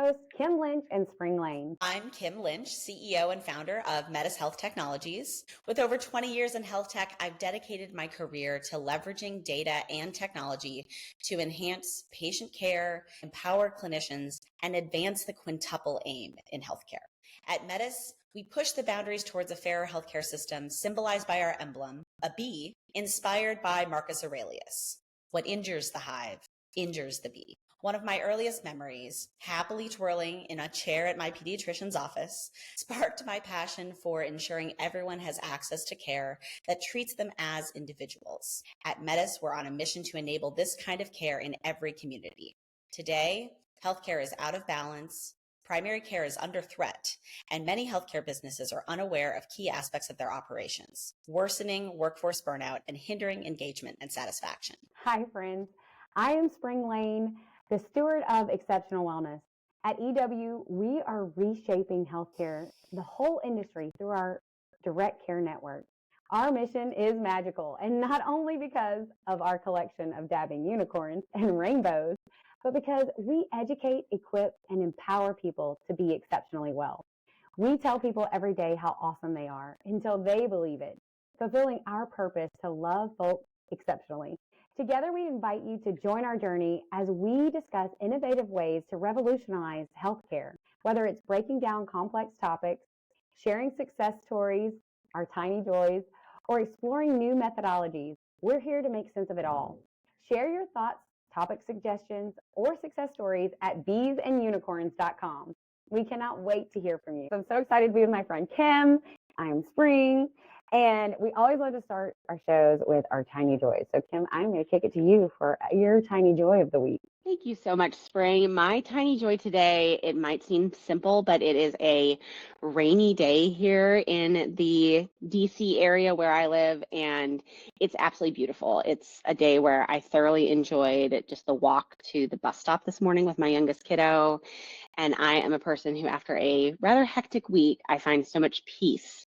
hosts, Kim Lynch and Spring Lane. I'm Kim Lynch, CEO and founder of Metis Health Technologies. With over 20 years in health tech, I've dedicated my career to leveraging data and technology to enhance patient care, empower clinicians, and advance the quintuple aim in healthcare. At Metis, we push the boundaries towards a fairer healthcare system symbolized by our emblem, a bee, inspired by Marcus Aurelius. What injures the hive injures the bee. One of my earliest memories, happily twirling in a chair at my pediatrician's office, sparked my passion for ensuring everyone has access to care that treats them as individuals. At Metis, we're on a mission to enable this kind of care in every community. Today, healthcare is out of balance, primary care is under threat, and many healthcare businesses are unaware of key aspects of their operations, worsening workforce burnout and hindering engagement and satisfaction. Hi, friends. I am Spring Lane, the steward of exceptional wellness. At EW, we are reshaping healthcare, the whole industry, through our direct care network. Our mission is magical, and not only because of our collection of dabbing unicorns and rainbows, but because we educate, equip, and empower people to be exceptionally well. We tell people every day how awesome they are until they believe it, fulfilling our purpose to love folks exceptionally. Together, we invite you to join our journey as we discuss innovative ways to revolutionize healthcare, whether it's breaking down complex topics, sharing success stories, our tiny joys, or exploring new methodologies. We're here to make sense of it all. Share your thoughts, topic suggestions, or success stories at beesandunicorns.com. We cannot wait to hear from you. I'm so excited to be with my friend Kim. I'm Spring. And we always love to start our shows with our tiny joys. So Kim, I'm going to kick it to you for your tiny joy of the week. Thank you so much, Spring. My tiny joy today, it might seem simple, but it is a rainy day here in the DC area where I live, and it's absolutely beautiful. It's a day where I thoroughly enjoyed just the walk to the bus stop this morning with my youngest kiddo. And I am a person who, after a rather hectic week, I find so much peace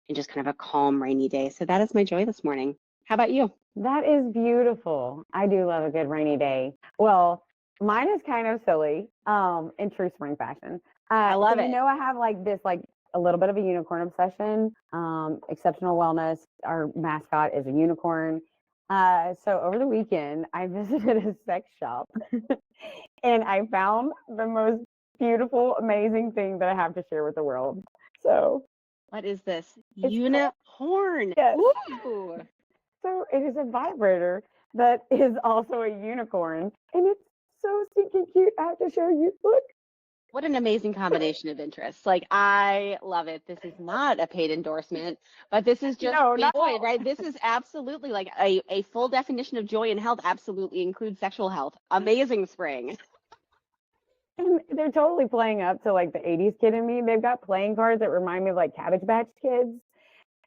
in just kind of a calm, rainy day. So that is my joy this morning. How about you? That is beautiful. I do love a good rainy day. Well, mine is kind of silly, in true Spring fashion. I love it. You know, I have a little bit of a unicorn obsession. Exceptional Wellness, our mascot is a unicorn. So over the weekend, I visited a sex shop and I found the most beautiful, amazing thing that I have to share with the world. So what is this? Unicorn. Yes. Ooh. So it is a vibrator that is also a unicorn, and it's so stinking cute. I have to show you. Look. What an amazing combination of interests. Like, I love it. This is not a paid endorsement, but this is just joy, right? This is absolutely like a full definition of joy and health absolutely includes sexual health. Amazing, Spring. And they're totally playing up to like the 80s kid in me. They've got playing cards that remind me of like Cabbage Patch Kids.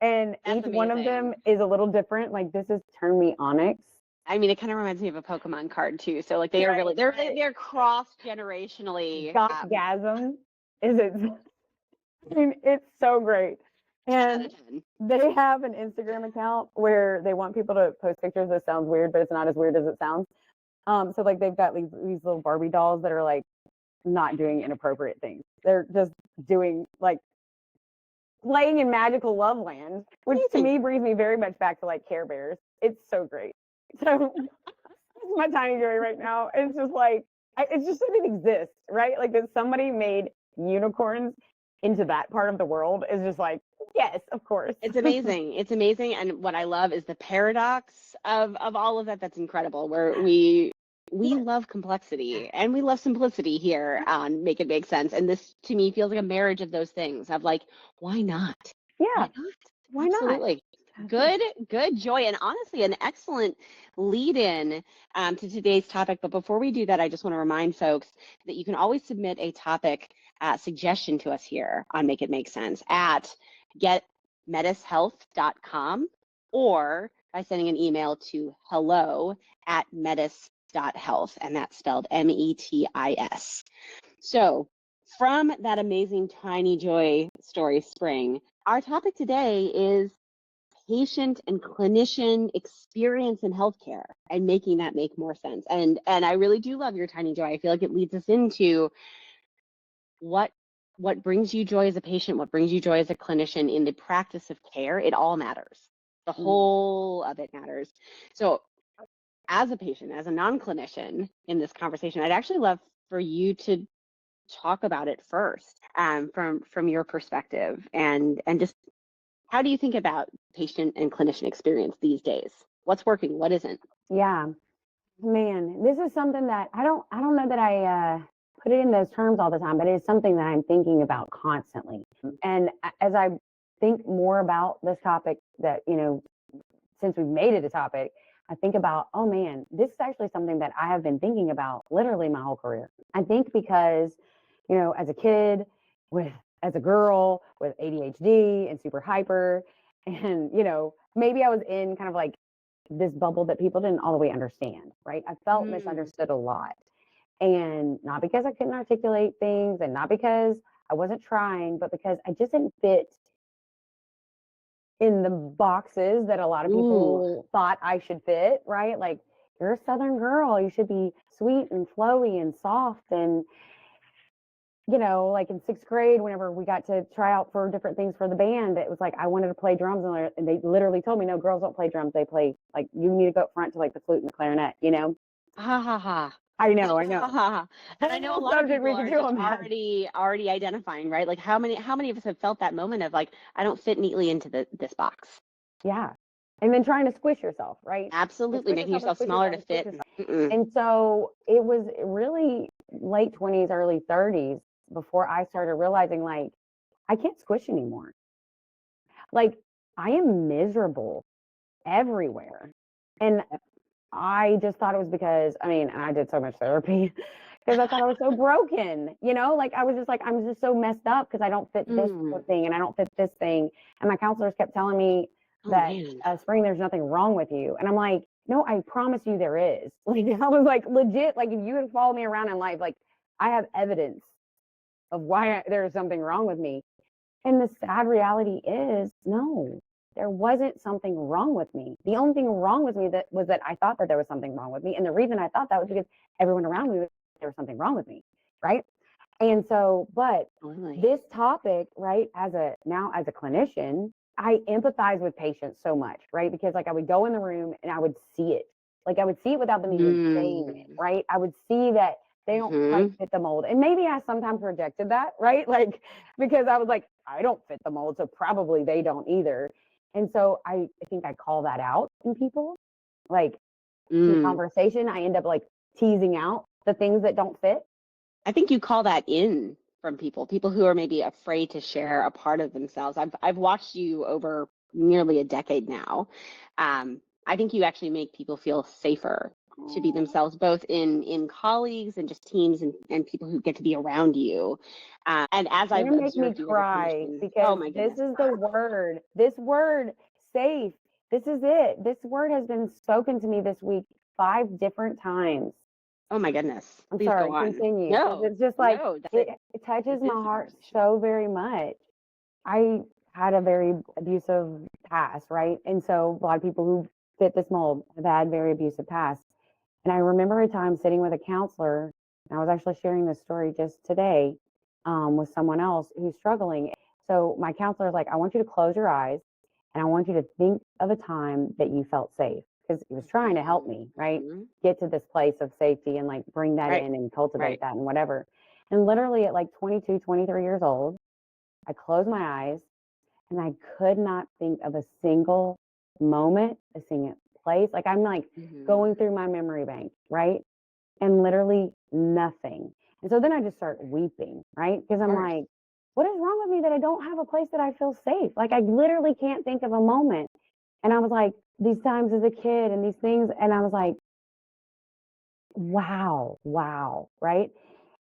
And each one of them is a little different. Like this is Turn Me Onyx. I mean, it kind of reminds me of a Pokemon card too. So like they are really, they're cross generationally. Gotgasm is it? I mean, it's so great. And they have an Instagram account where they want people to post pictures. That sounds weird, but it's not as weird as it sounds. So like they've got these little Barbie dolls that are like not doing inappropriate things. They're just doing like playing in magical love land, which to me brings me very much back to like Care Bears. It's so great. So it's my tiny joy right now. It's just like, it's just that it exists, right? Like that somebody made unicorns into that part of the world is just like, yes, of course. It's amazing. It's amazing. And what I love is the paradox of all of that. That's incredible, where we love complexity and we love simplicity here on Make It Make Sense. And this to me feels like a marriage of those things of like, why not? Yeah. Why not? Absolutely. Good joy. And honestly, an excellent lead in to today's topic. But before we do that, I just want to remind folks that you can always submit a topic suggestion to us here on Make It Make Sense at getmetishealth.com or by sending an email to hello@metis.health, and that's spelled METIS. So from that amazing tiny joy story, Spring, our topic today is patient and clinician experience in healthcare and making that make more sense. And I really do love your tiny joy. I feel like it leads us into what brings you joy as a patient, what brings you joy as a clinician in the practice of care, it all matters. The whole of it matters. So as a patient, as a non-clinician in this conversation, I'd actually love for you to talk about it first, from your perspective, and just how do you think about patient and clinician experience these days? What's working? What isn't? Yeah, man, this is something that I don't know that I put it in those terms all the time, but it is something that I'm thinking about constantly. And as I think more about this topic, that, since we've made it a topic, I think about, oh man, this is actually something that I have been thinking about literally my whole career. I think because, as a kid, as a girl with ADHD and super hyper, and, maybe I was in kind of like this bubble that people didn't all the way understand, right? I felt misunderstood a lot. And not because I couldn't articulate things and not because I wasn't trying, but because I just didn't fit in the boxes that a lot of people thought I should fit, right? Like, you're a Southern girl, you should be sweet and flowy and soft. And, like in sixth grade, whenever we got to try out for different things for the band, it was like I wanted to play drums, and they literally told me, no, girls don't play drums. They play, like, you need to go up front to like the flute and the clarinet, Ha ha ha. I know. And I know a lot of people are just already identifying, right? Like how many of us have felt that moment of like, I don't fit neatly into this box. Yeah. And then trying to squish yourself, right? Absolutely, making yourself smaller to fit. And so it was really late 20s, early 30s before I started realizing, like, I can't squish anymore. Like, I am miserable everywhere. And I just thought it was because, and I did so much therapy because I thought I was so broken, like I was just like, I'm just so messed up because I don't fit this thing and I don't fit this thing. And my counselors kept telling me that, Spring, there's nothing wrong with you. And I'm like, no, I promise you there is. Like, I was like, legit, like, if you had followed me around in life, like, I have evidence of why there is something wrong with me. And the sad reality is, no, there wasn't something wrong with me. The only thing wrong with me was that I thought that there was something wrong with me. And the reason I thought that was because everyone around me, there was something wrong with me, right? And so, but this topic, right, as a clinician, I empathize with patients so much, right? Because like I would go in the room and I would see it. Like I would see it without them even saying it, right? I would see that they don't quite fit the mold. And maybe I sometimes rejected that, right? Like, because I was like, I don't fit the mold, so probably they don't either. And so I think I call that out in people. Like, in conversation, I end up like teasing out the things that don't fit. I think you call that in from people who are maybe afraid to share a part of themselves. I've watched you over nearly a decade now. I think you actually make people feel safer to be themselves, both in colleagues and just teams and people who get to be around you. And as I've observed you, make me cry because this is the word. This word, safe. This is it. This word has been spoken to me this week 5 different times. Oh my goodness. Please go on. Continue. No, it's just like, it touches my heart so very much. I had a very abusive past, right? And so a lot of people who fit this mold have had very abusive past. And I remember a time sitting with a counselor, and I was actually sharing this story just today with someone else who's struggling. So my counselor is like, I want you to close your eyes and I want you to think of a time that you felt safe. Because he was trying to help me, right? Get to this place of safety and like bring that in and cultivate that and whatever. And literally at like 22, 23 years old, I closed my eyes and I could not think of a single moment, a single place. Like I'm like going through my memory bank, right? And literally nothing. And so then I just start weeping, right? Because I'm like, what is wrong with me that I don't have a place that I feel safe? Like I literally can't think of a moment. And I was like, these times as a kid and these things. And I was like, wow, right?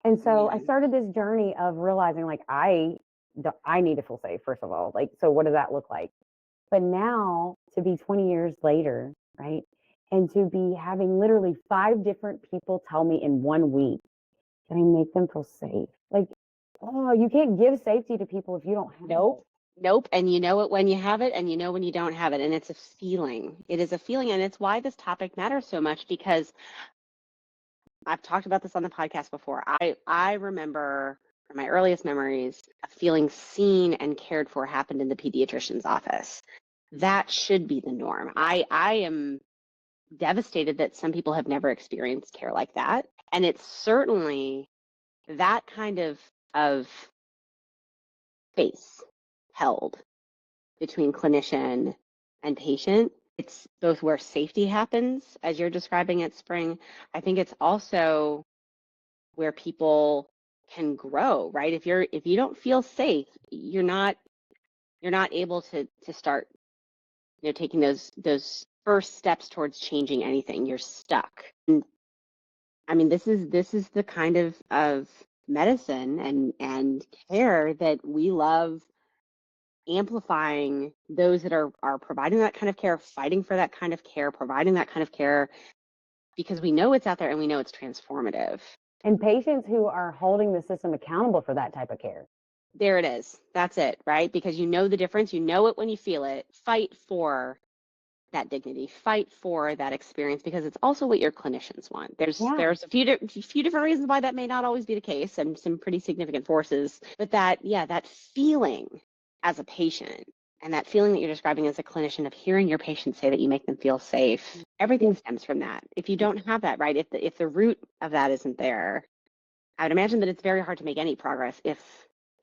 And so I started this journey of realizing like, I need to feel safe, first of all. Like, so what does that look like? But now to be 20 years later, right? And to be having literally 5 different people tell me in 1 week that I make them feel safe. Like, oh, you can't give safety to people if you don't have it. Nope. And you know it when you have it and you know when you don't have it. And it's a feeling. It is a feeling. And it's why this topic matters so much, because I've talked about this on the podcast before. I remember or my earliest memories of feeling seen and cared for happened in the pediatrician's office. That should be the norm. I am devastated that some people have never experienced care like that. And it's certainly that kind of space held between clinician and patient. It's both where safety happens, as you're describing it, Spring. I think it's also where people can grow, right? If you don't feel safe, you're not able to start, taking those first steps towards changing anything. You're stuck. And I mean, this is the kind of medicine and care that we love amplifying, those that are providing that kind of care, fighting for that kind of care, providing that kind of care, because we know it's out there and we know it's transformative. And patients who are holding the system accountable for that type of care. There it is. That's it, right? Because you know the difference. You know it when you feel it. Fight for that dignity, fight for that experience, because it's also what your clinicians want. There's a few different reasons why that may not always be the case, and some pretty significant forces, but that feeling as a patient and that feeling that you're describing as a clinician of hearing your patients say that you make them feel safe, everything stems from that. If you don't have that, right, if the root of that isn't there, I would imagine that it's very hard to make any progress, if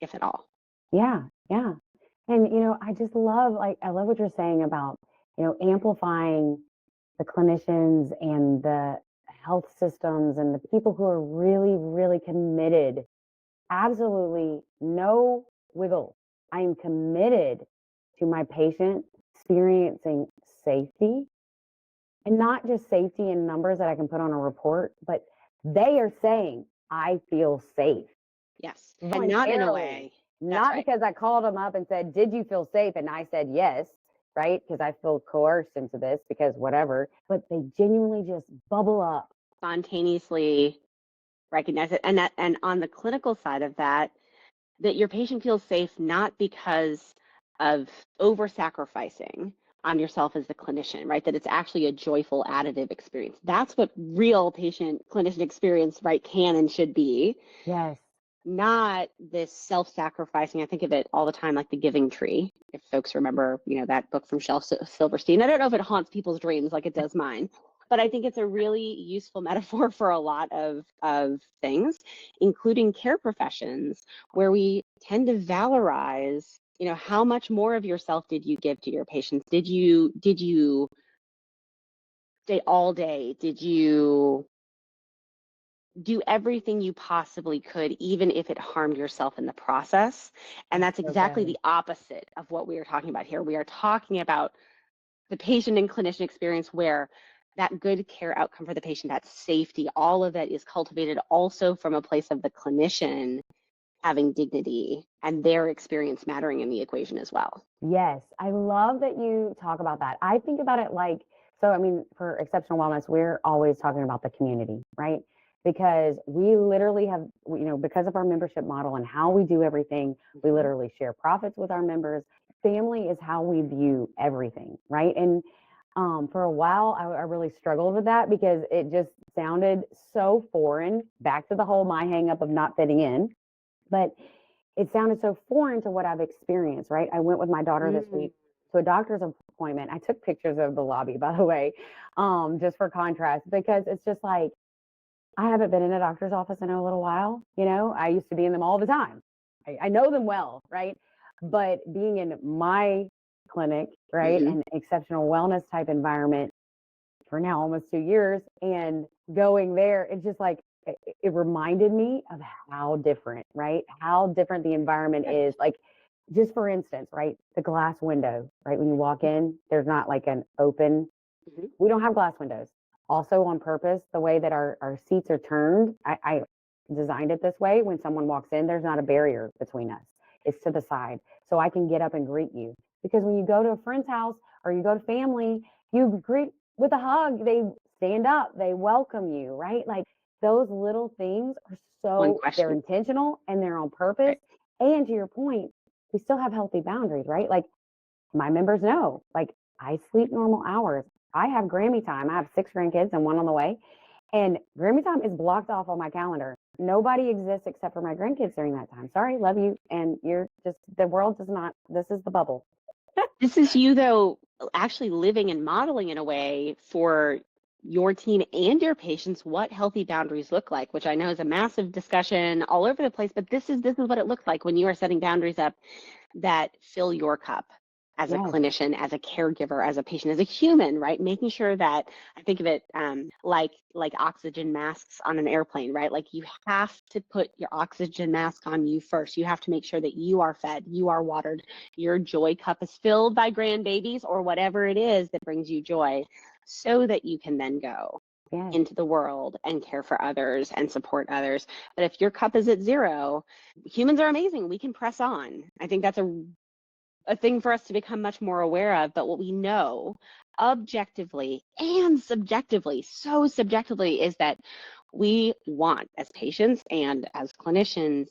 at all. Yeah. And I just love, I love what you're saying about amplifying the clinicians and the health systems and the people who are really, really committed. Absolutely no wiggle. I am committed to my patient experiencing safety, and not just safety in numbers that I can put on a report, but they are saying, I feel safe. Yes. And not in a way. Not because I called them up and said, did you feel safe? And I said, yes, right? Because I feel coerced into this because whatever, but they genuinely just bubble up. Spontaneously recognize it. And on the clinical side of that your patient feels safe, not because of over-sacrificing on yourself as the clinician, right? That it's actually a joyful additive experience. That's what real patient-clinician experience, right, can and should be. Yes. Not this self-sacrificing. I think of it all the time like the giving tree. If folks remember, that book from Shel Silverstein. I don't know if it haunts people's dreams like it does mine, but I think it's a really useful metaphor for a lot of things, including care professions, where we tend to valorize, how much more of yourself did you give to your patients? Did you stay all day? Did you do everything you possibly could, even if it harmed yourself in the process? And that's exactly the opposite of what we are talking about here. We are talking about the patient and clinician experience where that good care outcome for the patient, that safety, all of that is cultivated also from a place of the clinician having dignity and their experience mattering in the equation as well. Yes, I love that you talk about that. I think about it for exceptional wellness, we're always talking about the community, right? Because we literally have, because of our membership model and how we do everything, we literally share profits with our members. Family is how we view everything, right? And for a while, I really struggled with that because it just sounded so foreign, back to the whole my hang up of not fitting in. But it sounded so foreign to what I've experienced, right? I went with my daughter this week to a doctor's appointment. I took pictures of the lobby, by the way, just for contrast, because it's just like, I haven't been in a doctor's office in a little while. I used to be in them all the time. I know them well, right? But being in my clinic, right, and exceptional wellness type environment for now almost 2 years, and going there, it's just like, it reminded me of how different, right? How different the environment is. Like, just for instance, right? The glass window, right? When you walk in, there's not like an open, we don't have glass windows. Also on purpose, the way that our seats are turned, I designed it this way. When someone walks in, there's not a barrier between us. It's to the side. So I can get up and greet you. Because when you go to a friend's house or you go to family, you greet with a hug. They stand up, they welcome you, right? Like, those little things are they're intentional and they're on purpose. Right. And to your point, we still have healthy boundaries, right? Like, my members know, like, I sleep normal hours. I have Grammy time. I have 6 grandkids and 1 on the way. And Grammy time is blocked off on my calendar. nobody exists except for my grandkids during that time. Sorry, love you. And you're just, the world does not, this is the bubble. This is you, though, actually living and modeling in a way for your team and your patients what healthy boundaries look like, which I know is a massive discussion all over the place, but this is what it looks like when you are setting boundaries up that fill your cup as a Yes. clinician, as a caregiver, as a patient, as a human, right? Making sure that, I think of it like oxygen masks on an airplane, right? Like you have to put your oxygen mask on you first. You have to make sure that you are fed, you are watered, your joy cup is filled by grandbabies or whatever it is that brings you joy, so that you can then go Yes. into the world and care for others and support others. But if your cup is at zero, humans are amazing. We can press on. I think that's a thing for us to become much more aware of. But what we know objectively and subjectively, so subjectively, is that we want, as patients and as clinicians,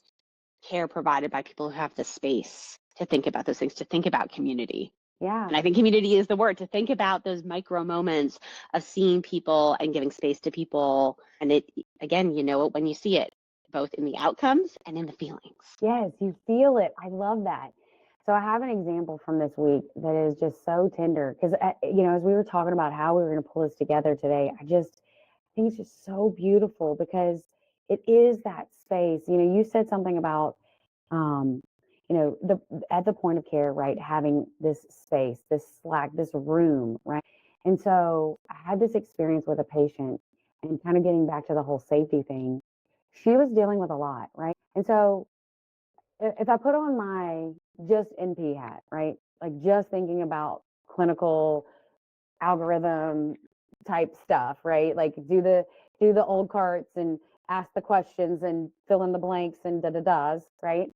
care provided by people who have the space to think about those things, to think about community. Yeah. And I think community is the word, to think about those micro moments of seeing people and giving space to people. And it, again, you know it when you see it, both in the outcomes and in the feelings. Yes, you feel it. I love that. So I have an example from this week that is just so tender because, as we were talking about how we were going to pull this together today, I think it's just so beautiful because it is that space. You said something about, um, the at the point of care, right? Having this space, this slack, this room, right? And so I had this experience with a patient and kind of getting back to the whole safety thing. She was dealing with a lot, right? And so if I put on my just NP hat, right? Like just thinking about clinical algorithm type stuff, right? Like do the old carts and ask the questions and fill in the blanks and da-da-das, right?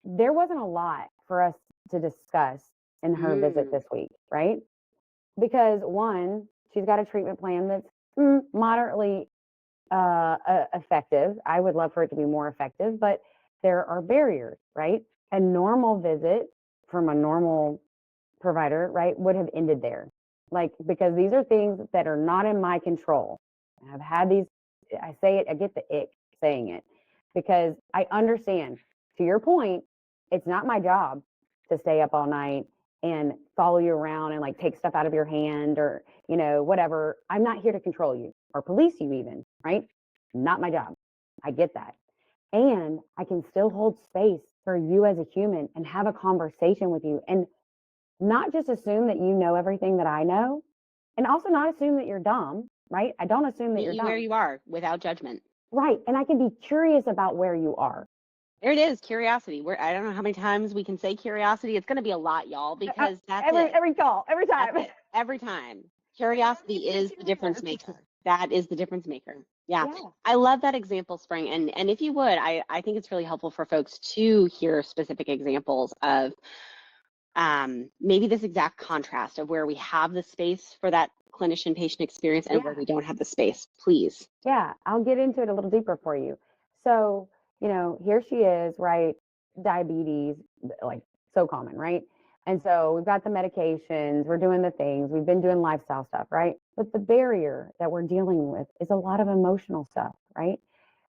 There wasn't a lot for us to discuss in her visit this week, right? Because one, she's got a treatment plan that's moderately effective. I would love for it to be more effective, but there are barriers, right? A normal visit from a normal provider, right, would have ended there. Like, because these are things that are not in my control. I've had these, I say it, I get the ick saying it because I understand, to your point, it's not my job to stay up all night and follow you around and like take stuff out of your hand or, whatever. I'm not here to control you or police you even, right? Not my job. I get that. And I can still hold space for you as a human and have a conversation with you and not just assume that you know everything that I know and also not assume that you're dumb, right? I don't assume that Meet you're you dumb. where you are without judgment. Right. And I can be curious about where you are. There it is, curiosity. I don't know how many times we can say curiosity. It's going to be a lot, y'all, because that's every call, every time. Every time. Curiosity is the difference maker. That is the difference maker. Yeah. I love that example, Spring. And if you would, I think it's really helpful for folks to hear specific examples of maybe this exact contrast of where we have the space for that clinician patient experience and where we don't have the space, please. Yeah, I'll get into it a little deeper for you. So, here she is, right? Diabetes, like so common, right? And so we've got the medications, we're doing the things, we've been doing lifestyle stuff, right? But the barrier that we're dealing with is a lot of emotional stuff, right?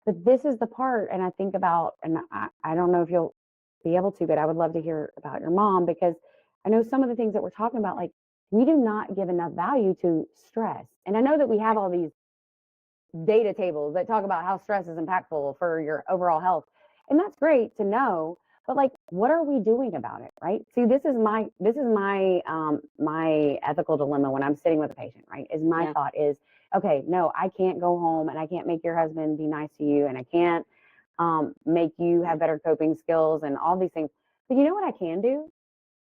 But this is the part, and I think about, and I don't know if you'll be able to, but I would love to hear about your mom because I know some of the things that we're talking about, like we do not give enough value to stress. And I know that we have all these data tables that talk about how stress is impactful for your overall health. And that's great to know, but like what are we doing about it, right? See, this is my my ethical dilemma when I'm sitting with a patient, right? Is my thought is, okay, no, I can't go home and I can't make your husband be nice to you and I can't make you have better coping skills and all these things. But you know what I can do?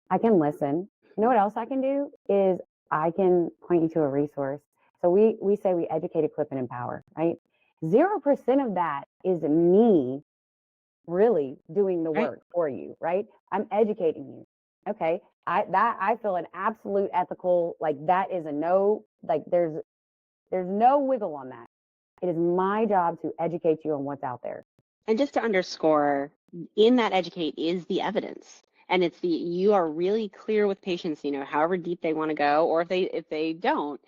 I can listen. You know what else I can do is I can point you to a resource. So we say we educate, equip, and empower, right? 0% of that is me really doing the work for you, right? I'm educating you. Okay. I feel an absolute ethical, like that is a no, like there's no wiggle on that. It is my job to educate you on what's out there. And just to underscore, in that educate is the evidence. And it's you are really clear with patients, however deep they want to go, or if they don't,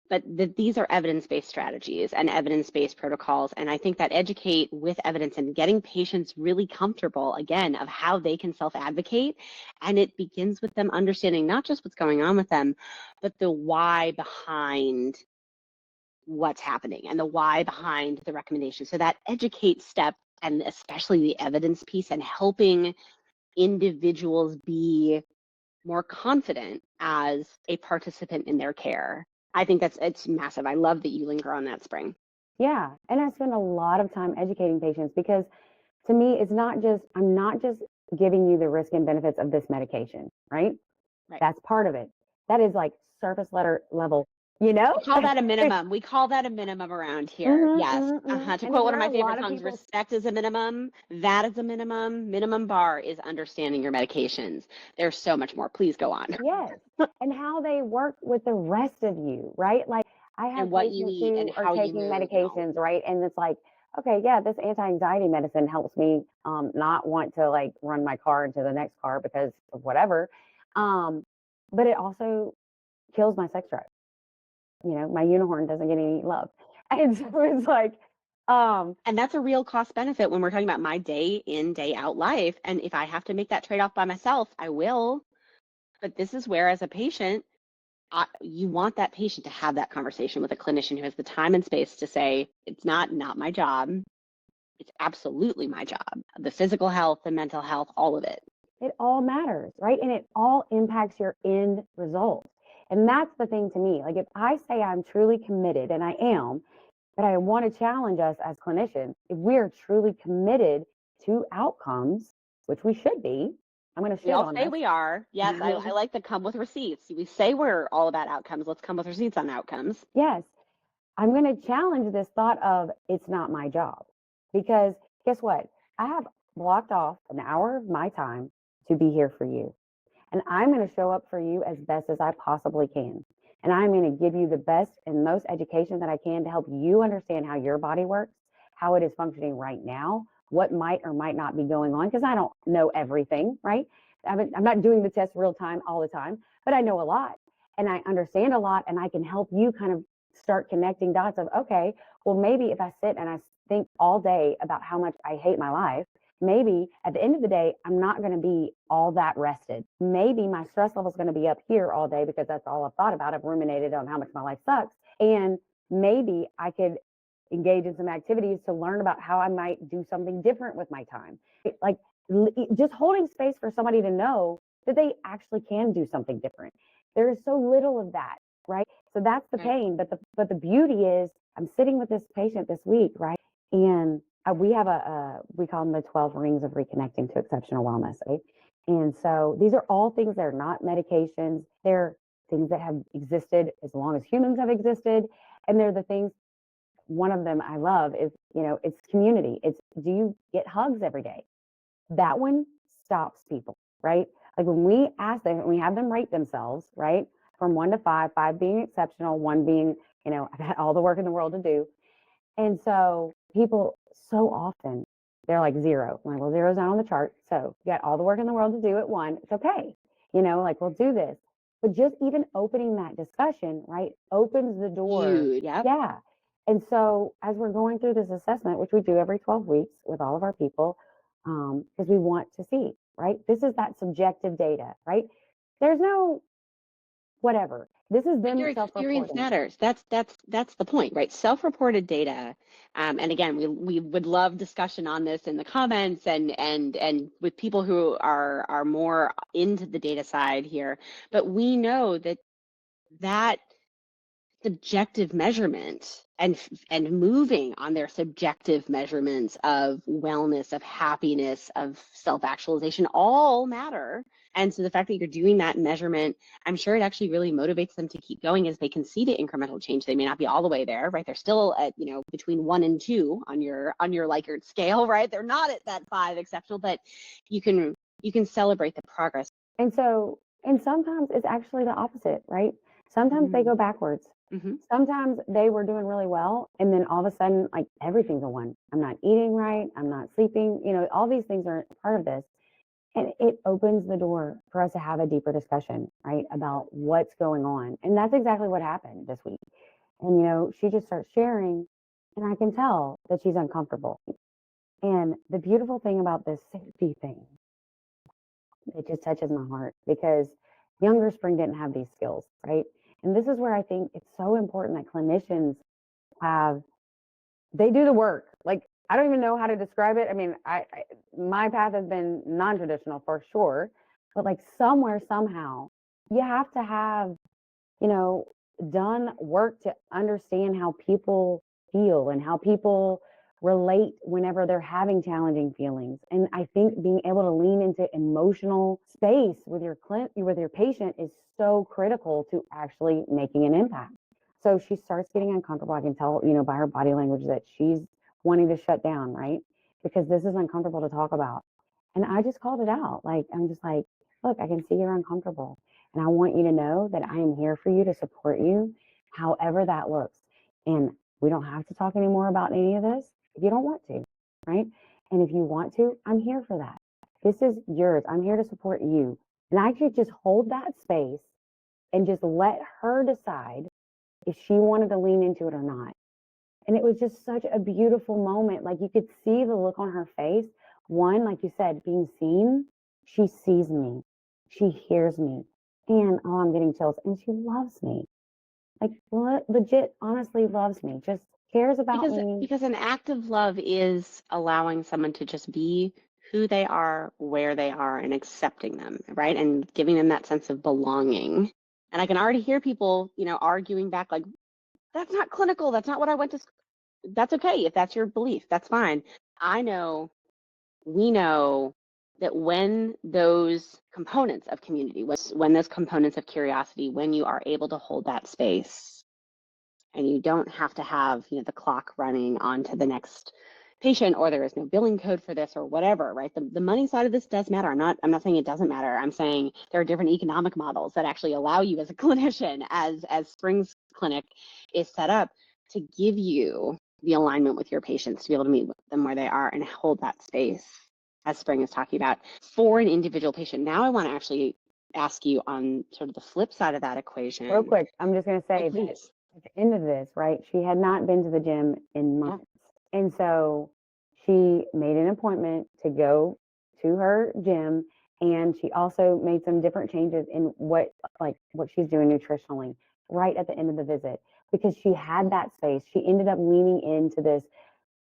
but these are evidence-based strategies and evidence-based protocols. And I think that educate with evidence and getting patients really comfortable, again, of how they can self-advocate. And it begins with them understanding not just what's going on with them, but the why behind what's happening and the why behind the recommendation. So that educate step, and especially the evidence piece, and helping individuals be more confident as a participant in their care. I think it's massive. I love that you linger on that, Spring. Yeah. And I spend a lot of time educating patients because to me, I'm not just giving you the risk and benefits of this medication, right? Right. That's part of it. That is like surface level, you know? We call that a minimum. We call that a minimum around here. Yes. To And quote one there of are my a favorite lot of songs, people. respect is a minimum. That is a minimum. Minimum bar is understanding your medications. There's so much more. Please go on. Yes. And how they work with the rest of you, right? Like I have And what you patients eat and who are how you taking move and all of medications, right? And it's like, okay, yeah, this anti-anxiety medicine helps me not want to like run my car into the next car because of whatever. But it also kills my sex drive. You know, my unicorn doesn't get any love. And so it's like, And that's a real cost benefit when we're talking about my day in, day out life. And if I have to make that trade off by myself, I will. But this is where, as a patient, you want that patient to have that conversation with a clinician who has the time and space to say, it's not my job. It's absolutely my job. The physical health, the mental health, all of it. it all matters, right? And it all impacts your end result. And that's the thing to me. Like if I say I'm truly committed, and I am, but I want to challenge us as clinicians, if we are truly committed to outcomes, which we should be, I'm going to We shit all on say this. we are. Yes, I like the come with receipts. We say we're all about outcomes. Let's come with receipts on outcomes. Yes, I'm going to challenge this thought of it's not my job. Because guess what? I have blocked off an hour of my time to be here for you. And I'm going to show up for you as best as I possibly can. And I'm going to give you the best and most education that I can to help you understand how your body works, how it is functioning right now, what might or might not be going on, because I don't know everything, right? I'm not doing the test real time all the time, but I know a lot and I understand a lot, and I can help you kind of start connecting dots of, okay, well, maybe if I sit and I think all day about how much I hate my life, maybe at the end of the day, I'm not going to be all that rested. Maybe my stress level is going to be up here all day because that's all I've thought about. I've ruminated on how much my life sucks. And maybe I could engage in some activities to learn about how I might do something different with my time. Like just holding space for somebody to know that they actually can do something different. There is so little of that, right? So that's the pain. But the beauty is I'm sitting with this patient this week, right? And we have we call them the 12 rings of reconnecting to exceptional wellness, right? And so these are all things that are not medications. They're things that have existed as long as humans have existed. And they're the things, one of them I love is, it's community. It's, do you get hugs every day? That one stops people, right? Like when we ask them, we have them rate themselves, right? From 1 to 5, 5 being exceptional, 1 being, I've had all the work in the world to do. And so people so often, they're like 0. I'm like, well, 0's not on the chart. So you got all the work in the world to do at 1. It's okay. Like we'll do this. But just even opening that discussion, right, opens the door. Huge. Yep. Yeah. And so as we're going through this assessment, which we do every 12 weeks with all of our people, because we want to see, right? This is that subjective data, right? There's no whatever. This is them Your experience self-reporting. matters. That's the point, right? Self-reported data. And again, we would love discussion on this in the comments and with people who are more into the data side here. But we know that subjective measurement and moving on their subjective measurements of wellness, of happiness, of self-actualization all matter. And so the fact that you're doing that measurement, I'm sure it actually really motivates them to keep going as they can see the incremental change. They may not be all the way there, right? They're still at, between 1 and 2 on your Likert scale, right? They're not at that 5 exceptional, but you can celebrate the progress. And sometimes it's actually the opposite, right? Sometimes they go backwards. Sometimes they were doing really well, and then all of a sudden, like everything's a 1. I'm not eating right. I'm not sleeping. All these things are part of this. And it opens the door for us to have a deeper discussion, right, about what's going on. And that's exactly what happened this week. And, she just starts sharing, and I can tell that she's uncomfortable. And the beautiful thing about this safety thing, it just touches my heart because younger Spring didn't have these skills, right? And this is where I think it's so important that clinicians they do the work. Like, I don't even know how to describe it. I mean, my path has been non-traditional for sure, but like somewhere, somehow, you have to have, you know, done work to understand how people feel and how people relate whenever they're having challenging feelings. And I think being able to lean into emotional space with with your patient is so critical to actually making an impact. So she starts getting uncomfortable. I can tell, by her body language that she's wanting to shut down, right? Because this is uncomfortable to talk about. And I just called it out. Like, I'm just like, look, I can see you're uncomfortable. And I want you to know that I am here for you to support you, however that looks. And we don't have to talk anymore about any of this if you don't want to, right? And if you want to, I'm here for that. This is yours. I'm here to support you. And I could just hold that space and just let her decide if she wanted to lean into it or not. And it was just such a beautiful moment. Like, you could see the look on her face. One, like you said, being seen. She sees me. She hears me. And oh, I'm getting chills. And she loves me. Like, legit, honestly loves me. Just cares about me. Because an act of love is allowing someone to just be who they are, where they are, and accepting them, right? And giving them that sense of belonging. And I can already hear people, arguing back like, that's not clinical. That's not what I went to school. That's okay. If that's your belief, that's fine. We know that when those components of community, when those components of curiosity, when you are able to hold that space and you don't have to have, the clock running on to the next patient, or there is no billing code for this or whatever, right? The money side of this does matter. I'm not saying it doesn't matter. I'm saying there are different economic models that actually allow you as a clinician, as Spring's clinic is set up, to give you the alignment with your patients to be able to meet them where they are and hold that space, as Spring is talking about, for an individual patient. Now I want to actually ask you on sort of the flip side of that equation. Real quick, I'm just going to say that at the end of this, right, she had not been to the gym in months. Yeah. And so she made an appointment to go to her gym, and she also made some different changes in what she's doing nutritionally right at the end of the visit, because she had that space. She ended up leaning into this,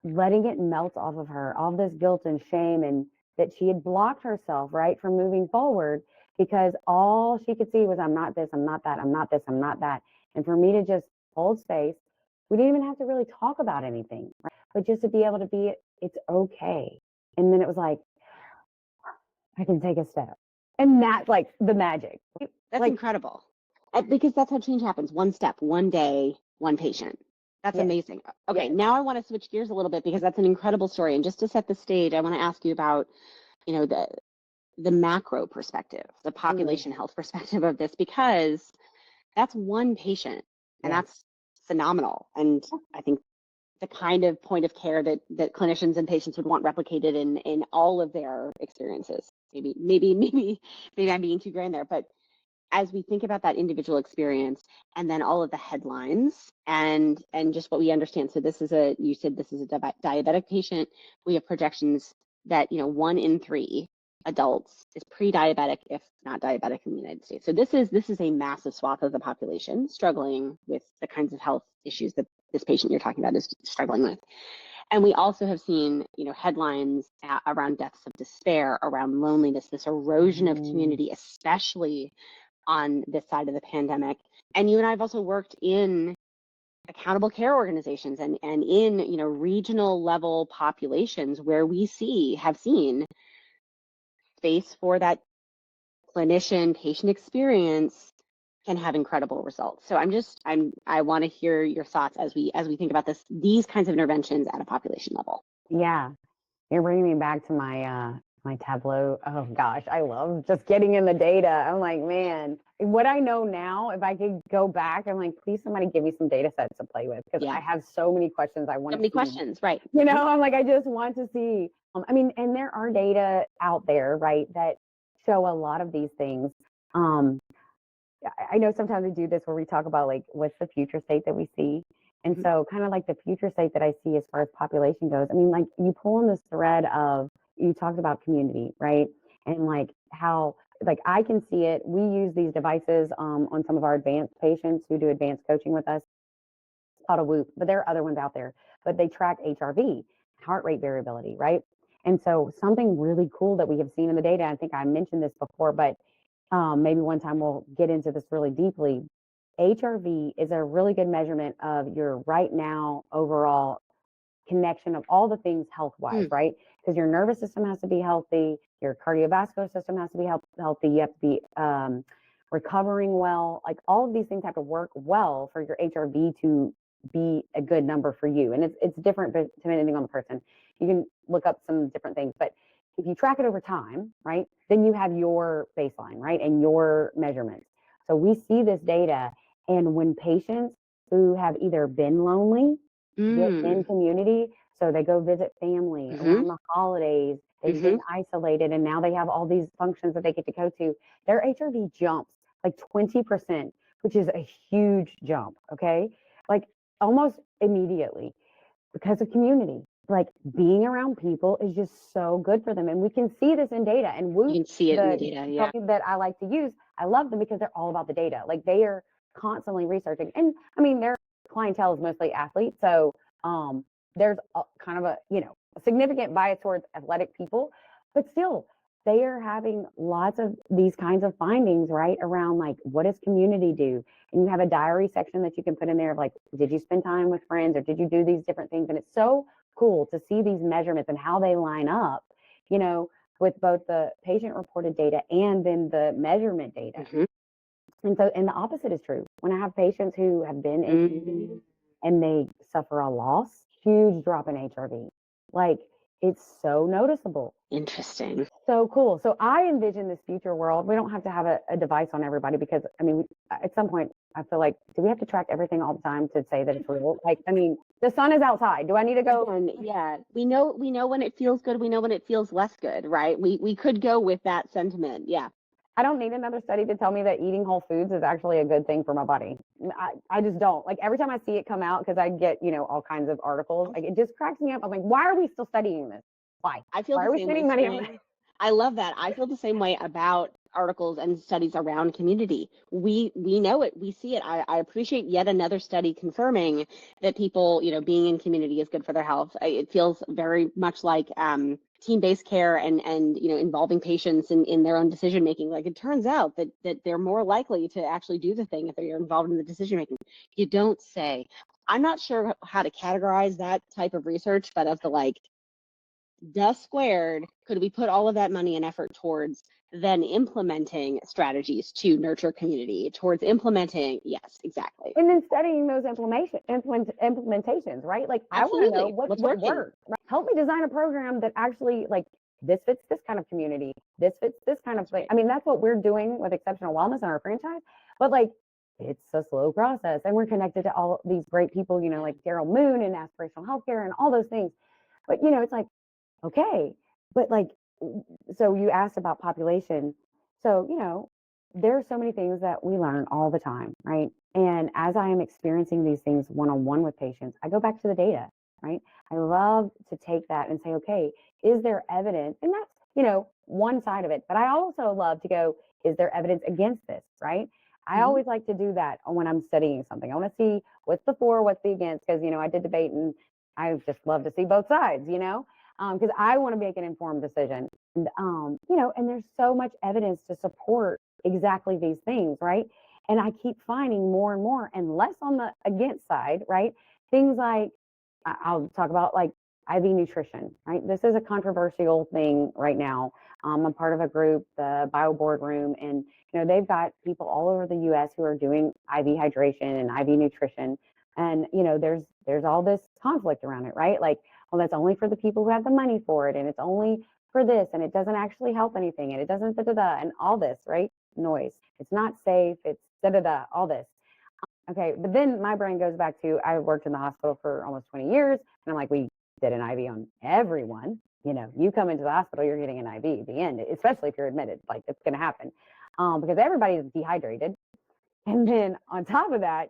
letting it melt off of her, all this guilt and shame, and that she had blocked herself, right, from moving forward, because all she could see was, I'm not this, I'm not that, I'm not this, I'm not that. And for me to just hold space, we didn't even have to really talk about anything, right? But just to be able to be, it's okay. And then it was like, I can take a step. And that's like the magic. That's incredible. Because that's how change happens. One step, one day, one patient. That's amazing. Okay, now I want to switch gears a little bit, because that's an incredible story. And just to set the stage, I want to ask you about, the macro perspective, the population health perspective of this, because that's one patient, and that's phenomenal. And I think the kind of point of care that clinicians and patients would want replicated in all of their experiences. Maybe I'm being too grand there, but as we think about that individual experience, and then all of the headlines and just what we understand. So you said this is a diabetic patient. We have projections that 1 in 3 adults is pre-diabetic, if not diabetic, in the United States. So this is a massive swath of the population struggling with the kinds of health issues that this patient you're talking about is struggling with. And we also have seen, headlines around deaths of despair, around loneliness, this erosion of community, especially on this side of the pandemic. And you and I have also worked in accountable care organizations and in, regional level populations where we have seen space for that clinician patient experience can have incredible results. So I want to hear your thoughts as we think about these kinds of interventions at a population level. Yeah, you're bringing me back to my my Tableau. Oh gosh, I love just getting in the data. I'm like, man, what I know now, if I could go back, I'm like, please somebody give me some data sets to play with, because I have so many questions I want to see. Questions, right? I'm like, I just want to see. And there are data out there, right, that show a lot of these things. I know sometimes we do this where we talk about like what's the future state that we see. And so kind of like the future state that I see as far as population goes, I mean, like you pull in this thread of, you talked about community, right? And like how, like I can see it. We use these devices on some of our advanced patients who do advanced coaching with us. It's called a Whoop, but there are other ones out there. But they track HRV, heart rate variability, right? And so something really cool that we have seen in the data, I think I mentioned this before, but maybe one time we'll get into this really deeply. HRV is a really good measurement of your right now overall connection of all the things health wise, right? Because your nervous system has to be healthy, your cardiovascular system has to be healthy, you have to be recovering well. Like all of these things have to work well for your HRV to be a good number for you. And it's different depending on the person. You can look up some different things, but if you track it over time, right, then you have your baseline, right, and your measurements. So we see this data, and when patients who have either been lonely get in community, so they go visit family around the holidays, they've been isolated, and now they have all these functions that they get to go to, their HRV jumps like 20%, which is a huge jump, okay? Like almost immediately because of community. Like being around people is just so good for them. And we can see this in data. And You can see it in the data, yeah. company that I like to use, I love them because they're all about the data. Like they are constantly researching. And I mean, their clientele is mostly athletes. So there's kind of a, a significant bias towards athletic people, but still they are having lots of these kinds of findings, right? Around like, what does community do? And you have a diary section that you can put in there of like, did you spend time with friends or did you do these different things? And it's so cool to see these measurements and how they line up, with both the patient reported data and then the measurement data. And so, and the opposite is true. When I have patients who have been in community and they suffer a loss, huge drop in HRV. Like it's so noticeable. Interesting. So cool. So I envision this future world. We don't have to have a device on everybody because I mean, at some point, I feel like, do we have to track everything all the time to say that it's real? Like, I mean, the sun is outside. Do I need to go? And yeah, we know when it feels good. We know when it feels less good, right? We could go with that sentiment. Yeah. I don't need another study to tell me that eating whole foods is actually a good thing for my body. I just don't. Like every time I see it come out, because I get, all kinds of articles, like it just cracks me up. I'm like, why are we still studying this? Why? I feel why the are we same spending way, money on that? I love that. I feel the same way about articles and studies around community. We know it, we see it. I appreciate yet another study confirming that people, being in community is good for their health. It feels very much like team-based care and involving patients in their own decision making. Like it turns out that they're more likely to actually do the thing if they're involved in the decision making. You don't say. I'm not sure how to categorize that type of research, but of the like dust squared, could we put all of that money and effort towards then implementing strategies to nurture community, towards implementing, yes, exactly. And then studying those implementations, right? Like I want to know what's what working. works. Right? Help me design a program that actually like this fits this kind of community, this fits this kind of thing. I mean, that's what we're doing with Exceptional Wellness in our franchise, but like it's a slow process and we're connected to all these great people, like Daryl Moon and aspirational healthcare and all those things. But it's like, okay, but like, so you asked about population. So, there are so many things that we learn all the time, right? And as I am experiencing these things one on one with patients, I go back to the data, right? I love to take that and say, okay, is there evidence? And that's, one side of it. But I also love to go, is there evidence against this, right? I always like to do that when I'm studying something. I want to see what's the for, what's the against, because, I did debate and I just love to see both sides, because I want to make an informed decision. And, and there's so much evidence to support exactly these things, right? And I keep finding more and more and less on the against side, right? Things like, I'll talk about like IV nutrition, right? This is a controversial thing right now. I'm part of a group, the Bio Boardroom, and they've got people all over the U.S. who are doing IV hydration and IV nutrition, and there's all this conflict around it, right? Like, well, that's only for the people who have the money for it, and it's only for this, and it doesn't actually help anything, and it doesn't and all this, right? Noise. It's not safe. It's all this. Okay, but then my brain goes back to I worked in the hospital for almost 20 years, and I'm like, we did an IV on everyone. You come into the hospital, you're getting an IV at the end, especially if you're admitted. Like it's going to happen because everybody is dehydrated. And then on top of that,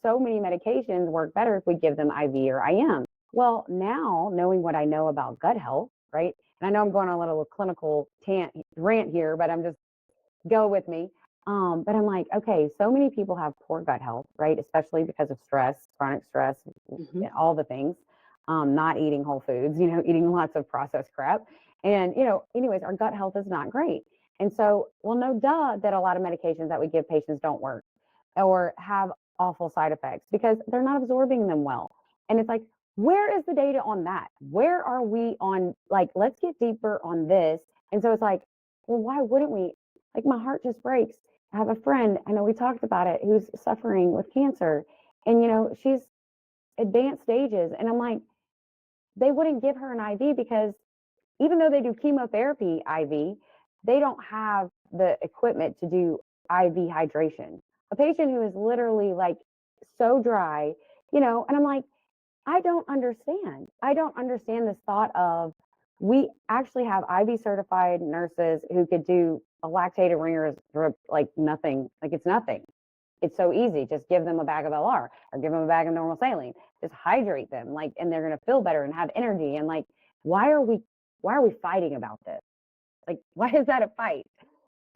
so many medications work better if we give them IV or IM. Well, now knowing what I know about gut health, right? And I know I'm going on a little clinical rant here, but I'm just go with me. But I'm like, okay, so many people have poor gut health, right? Especially because of stress, chronic stress, Mm-hmm. all the things, not eating whole foods, eating lots of processed crap. And, anyways, our gut health is not great. And so, well, no duh that a lot of medications that we give patients don't work or have awful side effects because they're not absorbing them well. And it's like, where is the data on that? Where are we on, like, let's get deeper on this. And so it's like, well, why wouldn't we? Like, my heart just breaks. I have a friend, I know we talked about it, who's suffering with cancer. And, she's advanced stages. And I'm like, they wouldn't give her an IV because even though they do chemotherapy IV, they don't have the equipment to do IV hydration. A patient who is literally like so dry, and I'm like, I don't understand. I don't understand this thought of we actually have IV certified nurses who could do a lactated ringer drip like nothing, like it's nothing. It's so easy. Just give them a bag of LR or give them a bag of normal saline. Just hydrate them, like, and they're going to feel better and have energy. And like, why are we fighting about this? Like, why is that a fight?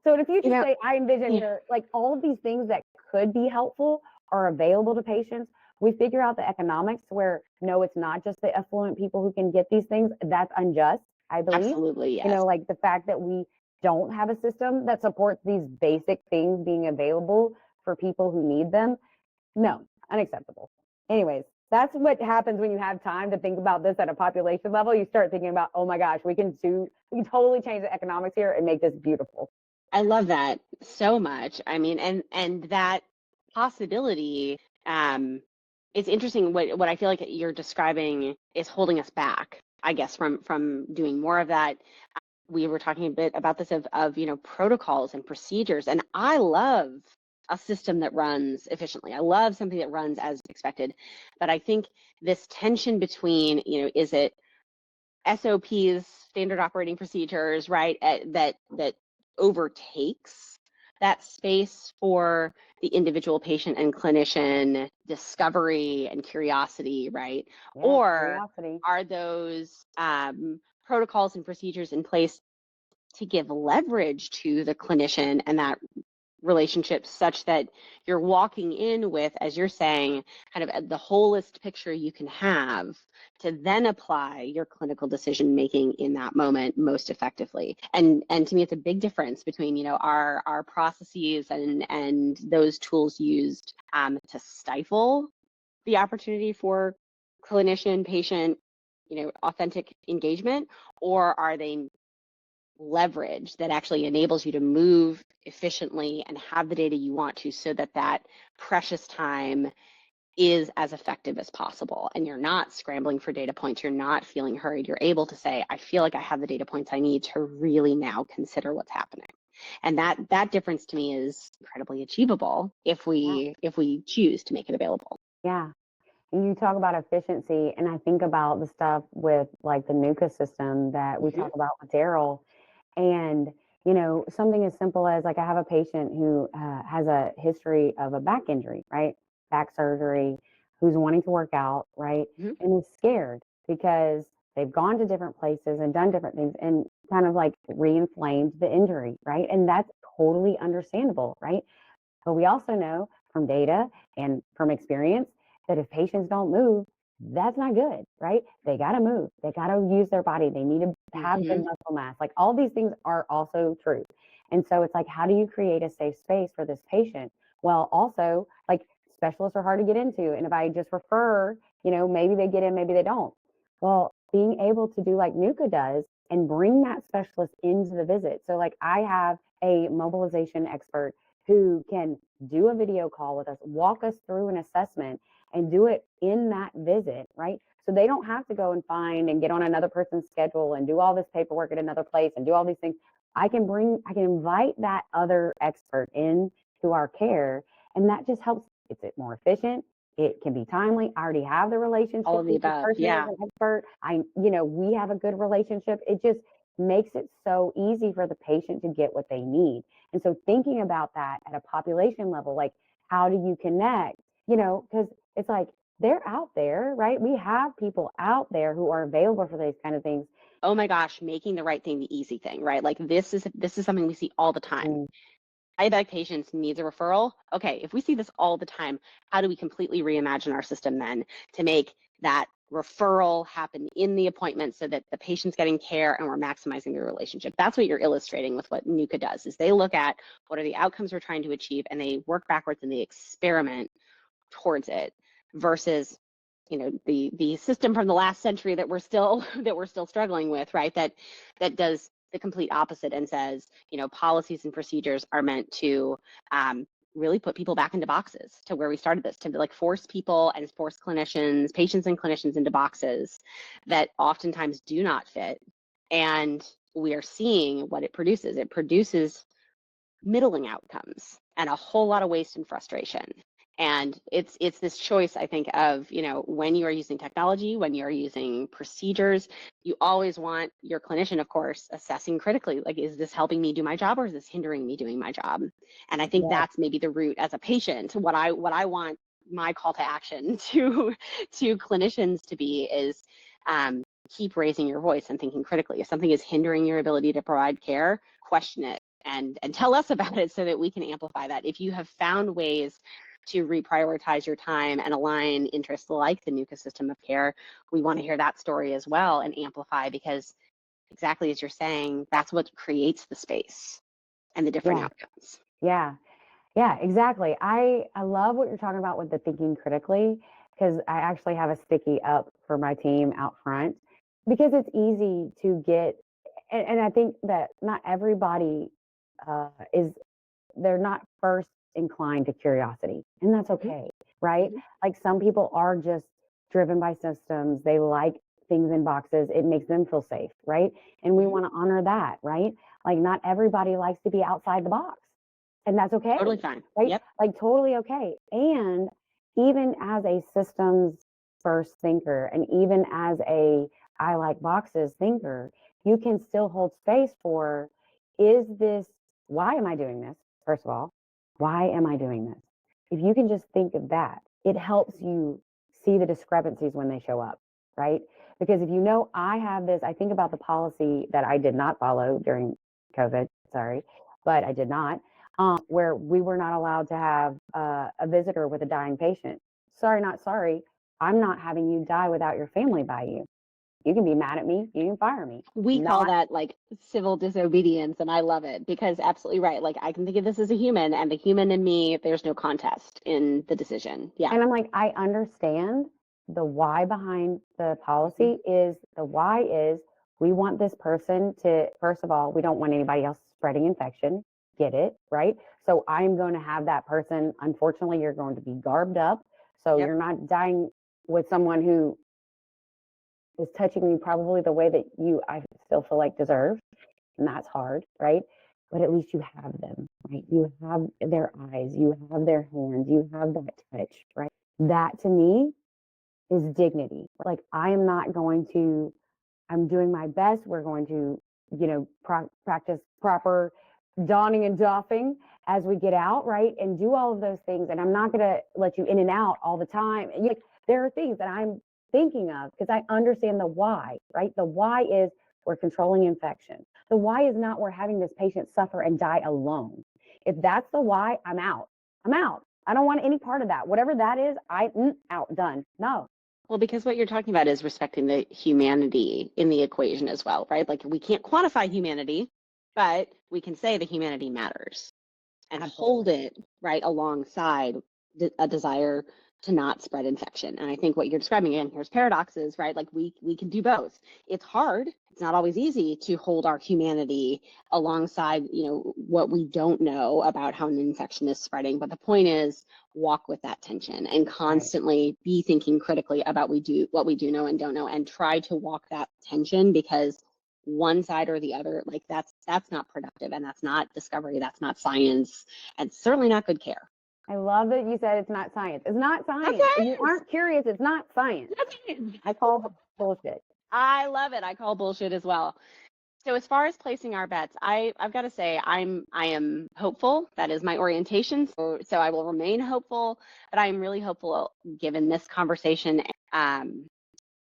So in a future state, I envision like all of these things that could be helpful are available to patients. We figure out the economics where no, it's not just the affluent people who can get these things. That's unjust, I believe. Absolutely, yes. Like the fact that we don't have a system that supports these basic things being available for people who need them. No, unacceptable. Anyways, that's what happens when you have time to think about this at a population level. You start thinking about, oh my gosh, we can totally change the economics here and make this beautiful. I love that so much. I mean, and that possibility, it's interesting. What I feel like you're describing is holding us back, I guess, from doing more of that. We were talking a bit about this of protocols and procedures, and I love a system that runs efficiently. I love something that runs as expected, but I think this tension between, is it SOPs, standard operating procedures, right, that overtakes that space for the individual patient and clinician discovery and curiosity, right? Yeah, or curiosity. are those protocols and procedures in place to give leverage to the clinician and that relationship such that you're walking in with, as you're saying, kind of the wholest picture you can have to then apply your clinical decision making in that moment most effectively. And to me, it's a big difference between our processes and those tools used to stifle the opportunity for clinician patient authentic engagement, or are they leverage that actually enables you to move efficiently and have the data you want to, so that that precious time is as effective as possible, and you're not scrambling for data points, you're not feeling hurried, you're able to say, I feel like I have the data points I need to really now consider what's happening. And that difference to me is incredibly achievable if we choose to make it available. Yeah. And you talk about efficiency, and I think about the stuff with like the NUCA system that we talk about with Daryl. And, something as simple as like I have a patient who has a history of a back injury, right? Back surgery, who's wanting to work out, right? And is scared because they've gone to different places and done different things and kind of like re-inflamed the injury, right? And that's totally understandable, right? But we also know from data and from experience that if patients don't move, that's not good, right? They got to move. They got to use their body. They need to have good muscle mass. Like all these things are also true. And so it's like, how do you create a safe space for this patient? Well, also, like specialists are hard to get into. And if I just refer, maybe they get in, maybe they don't. Well, being able to do like NUCA does and bring that specialist into the visit. So, like, I have a mobilization expert who can do a video call with us, walk us through an assessment, and do it in that visit, right? So they don't have to go and find and get on another person's schedule and do all this paperwork at another place and do all these things. I can invite that other expert in to our care, and that just helps. It's more efficient. It can be timely. I already have the relationship All of the with the above, person yeah. as an expert. We have a good relationship. It just makes it so easy for the patient to get what they need. And so thinking about that at a population level, like how do you connect? Because it's like they're out there, right? We have people out there who are available for these kind of things. Oh my gosh, making the right thing the easy thing, right? Like this is something we see all the time. Mm, Diabetic patients needs a referral. Okay, if we see this all the time, how do we completely reimagine our system then to make that referral happen in the appointment so that the patient's getting care and we're maximizing the relationship? That's what you're illustrating with what NUCA does, is they look at what are the outcomes we're trying to achieve and they work backwards and they experiment towards it versus the system from the last century that we're still struggling with, right? That does the complete opposite and says, policies and procedures are meant to really put people back into boxes, to where we started this, to like force people and force clinicians, patients and clinicians into boxes that oftentimes do not fit. And we are seeing what it produces. It produces middling outcomes and a whole lot of waste and frustration. And it's this choice, I think, of, when you are using technology, when you're using procedures, you always want your clinician, of course, assessing critically, like, is this helping me do my job or is this hindering me doing my job? And I think yeah. that's maybe the root as a patient. What I want my call to action to clinicians to be is keep raising your voice and thinking critically. If something is hindering your ability to provide care, question it and tell us about it so that we can amplify that. If you have found ways to reprioritize your time and align interests like the NUCA system of care, we want to hear that story as well and amplify, because exactly as you're saying, that's what creates the space and the different outcomes. Yeah, exactly. I love what you're talking about with the thinking critically, because I actually have a sticky up for my team out front, because it's easy to get, and I think that not everybody they're not first inclined to curiosity, and that's okay, right? Mm-hmm. Like some people are just driven by systems. They like things in boxes. It makes them feel safe, right? And we want to honor that, right? Like not everybody likes to be outside the box, and that's okay, Totally fine. right? Yep. Like totally okay. And even as a systems first thinker, and even as a I like boxes thinker, you can still hold space for, is this, why am I doing this? First of all, why am I doing this? If you can just think of that, it helps you see the discrepancies when they show up, right? Because if I have this, I think about the policy that I did not follow during COVID, sorry, but I did not, where we were not allowed to have a visitor with a dying patient. Sorry, not sorry. I'm not having you die without your family by you. You can be mad at me. You can fire me. We call Not, that like civil disobedience, and I love it because absolutely right. Like I can think of this as a human, and the human in me, there's no contest in the decision. Yeah. and I'm like, I understand the why behind the policy is the why is we want this person to, first of all, we don't want anybody else spreading infection. Get it, right? So I'm going to have that person, unfortunately, you're going to be garbed up. So Yep. you're not dying with someone who is touching you probably the way that I still feel like deserve. And that's hard, right? But at least you have them, right? You have their eyes, you have their hands, you have that touch, right? That to me is dignity. Like I'm not going to, I'm doing my best. We're going to, practice proper donning and doffing as we get out, right? And do all of those things. And I'm not going to let you in and out all the time. Like, there are things that I'm thinking of because I understand the why, right? The why is we're controlling infection. The why is not we're having this patient suffer and die alone. If that's the why, I'm out. I'm out. I don't want any part of that. Whatever that is, out, done. No. Well, because what you're talking about is respecting the humanity in the equation as well, right? Like we can't quantify humanity, but we can say the humanity matters and hold it right alongside a desire to not spread infection. And I think what you're describing, again, here's paradoxes, right? Like we can do both. It's hard. It's not always easy to hold our humanity alongside, what we don't know about how an infection is spreading. But the point is, walk with that tension and constantly be thinking critically about what we do know and don't know, and try to walk that tension, because one side or the other, like that's not productive, and that's not discovery, that's not science, and certainly not good care. I love that you said it's not science. It's not science. If you aren't curious, it's not science. I call bullshit. I love it. I call bullshit as well. So as far as placing our bets, I've got to say I am hopeful. That is my orientation. So I will remain hopeful, but I am really hopeful given this conversation.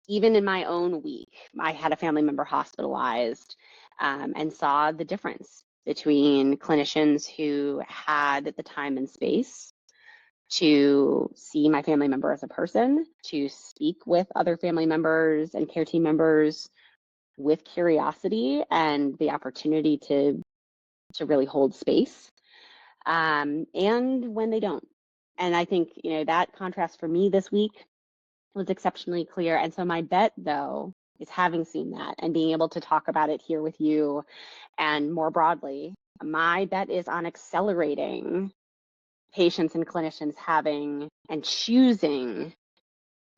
Even in my own week, I had a family member hospitalized, and saw the difference between clinicians who had the time and space to see my family member as a person, to speak with other family members and care team members with curiosity and the opportunity to really hold space, and when they don't. And I think, that contrast for me this week was exceptionally clear. And so my bet, though, is having seen that and being able to talk about it here with you and more broadly, my bet is on accelerating patients and clinicians having and choosing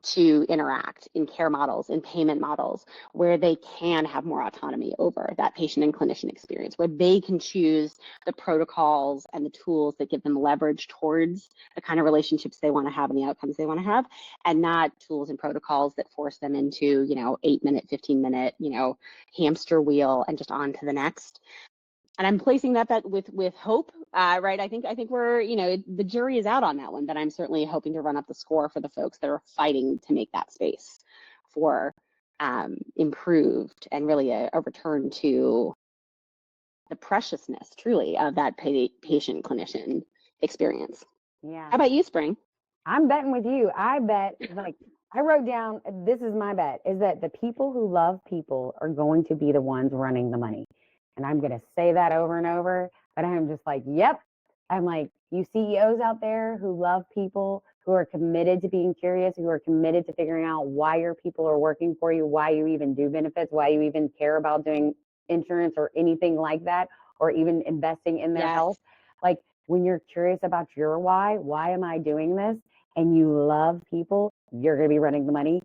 to interact in care models, in payment models, where they can have more autonomy over that patient and clinician experience, where they can choose the protocols and the tools that give them leverage towards the kind of relationships they want to have and the outcomes they want to have, and not tools and protocols that force them into, 8-minute, 15-minute, hamster wheel and just on to the next. And I'm placing that bet with hope, right? I think we're, the jury is out on that one, but I'm certainly hoping to run up the score for the folks that are fighting to make that space for improved and really a return to the preciousness, truly, of that patient clinician experience. Yeah. How about you, Spring? I'm betting with you. I bet, I wrote down, this is my bet, is that the people who love people are going to be the ones running the money. And I'm going to say that over and over, but I'm just like, yep. I'm like, you CEOs out there who love people, who are committed to being curious, who are committed to figuring out why your people are working for you, why you even do benefits, why you even care about doing insurance or anything like that, or even investing in their health. Like, when you're curious about your why am I doing this? And you love people, you're going to be running the money.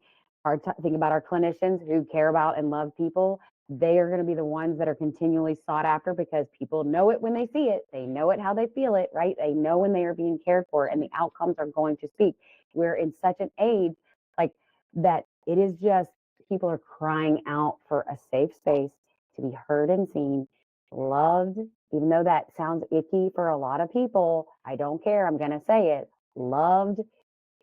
Think about our clinicians who care about and love people. They are going to be the ones that are continually sought after because people know it when they see it. They know it how they feel it, right? They know when they are being cared for, and the outcomes are going to speak. We're in such an age like that. It is just people are crying out for a safe space to be heard and seen, loved, even though that sounds icky for a lot of people. I don't care. I'm going to say it. Loved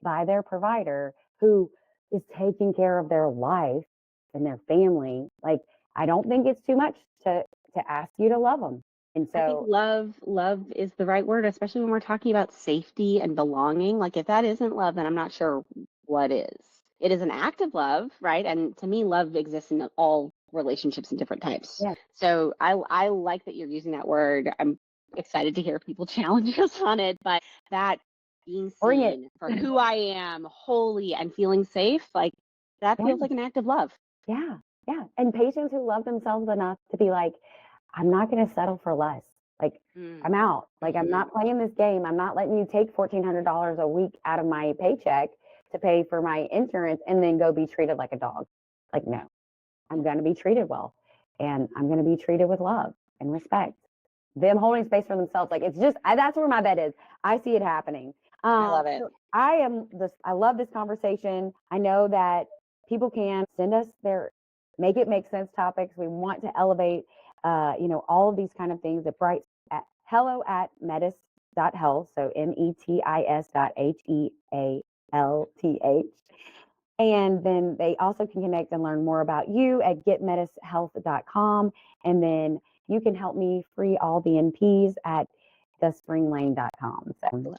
by their provider who is taking care of their life and their family. Like, I don't think it's too much to ask you to love them. And I think so, love is the right word, especially when we're talking about safety and belonging. Like, if that isn't love, then I'm not sure what is. It is an act of love, right? And to me, love exists in all relationships and different types. yeah, So I like that you're using that word. I'm excited to hear people challenge us on it, but that being bring it. seen for who I am, wholly and feeling safe, like that Yeah, feels like an act of love. yeah, yeah. And patients who love themselves enough to be like, I'm not going to settle for less. Like, I'm out. Like, I'm not playing this game. I'm not letting you take $1,400 a week out of my paycheck to pay for my insurance and then go be treated like a dog. Like, no, I'm going to be treated well, and I'm going to be treated with love and respect. Them holding space for themselves. Like, it's just, that's where my bet is. I see it happening. I love it. So I love this conversation. I know that people can send us their make it make sense topics. We want to elevate, all of these kind of things at bright at hello@metis.health. So METIS.HEALTH. And then they also can connect and learn more about you at getmetishealth.com. And then you can help me free all the NPs at thespringlane.com. So,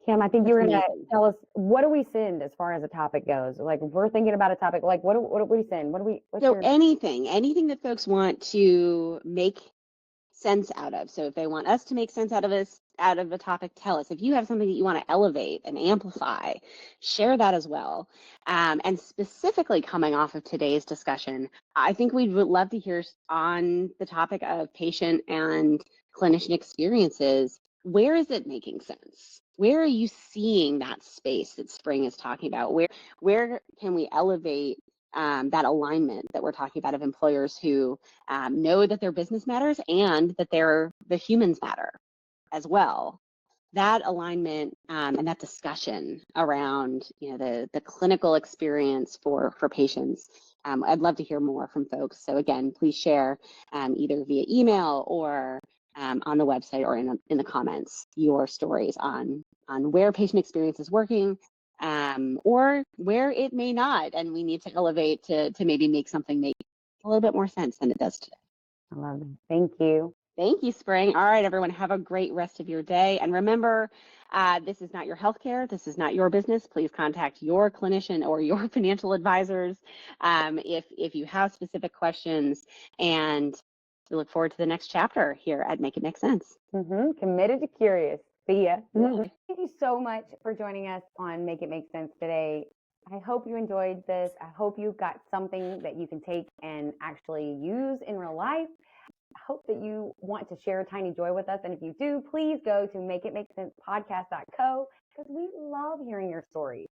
Kim, I think you were going to tell us, what do we send as far as a topic goes? Like, if we're thinking about a topic, like, what do we send? So anything that folks want to make sense out of. So if they want us to make sense out of a topic, tell us. If you have something that you want to elevate and amplify, share that as well. And specifically coming off of today's discussion, I think we would love to hear on the topic of patient and clinician experiences. Where is it making sense? Where are you seeing that space that Spring is talking about? Where can we elevate that alignment that we're talking about of employers who know that their business matters and that the humans matter as well? That alignment and that discussion around the clinical experience for patients I'd love to hear more from folks. So again, please share either via email or on the website or in the comments your stories on where patient experience is working or where it may not, and we need to elevate to maybe make something make a little bit more sense than it does today. I love it. Thank you. Thank you, Spring. All right, everyone, have a great rest of your day. And remember, this is not your healthcare. This is not your business. Please contact your clinician or your financial advisors if you have specific questions. And we look forward to the next chapter here at Make It Make Sense. Committed to curious. See ya. Bye. Thank you so much for joining us on Make It Make Sense today. I hope you enjoyed this. I hope you got something that you can take and actually use in real life. I hope that you want to share a tiny joy with us. And if you do, please go to makeitmakesense podcast.co because we love hearing your stories.